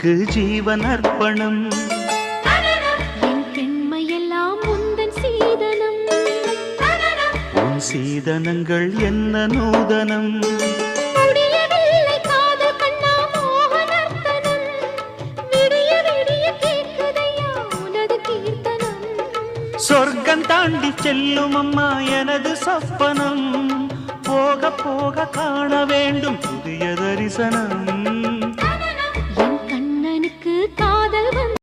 உனக்கு ஜீவன் அர்ப்பணம். என் பெண்மையெல்லாம் உந்தன் சீதனம். உன் சீதனங்கள் என்ன நூதனம். முடியவில்லை காதல் கண்ணா மோகனர்த்தனம். விடிய விடிய கேட்குதையா உனது கீர்த்தனம். சொர்க்கம் தாண்டி செல்லும் அம்மா எனது சொப்பனம். போக போக காண வேண்டும் புதிய தரிசனம்.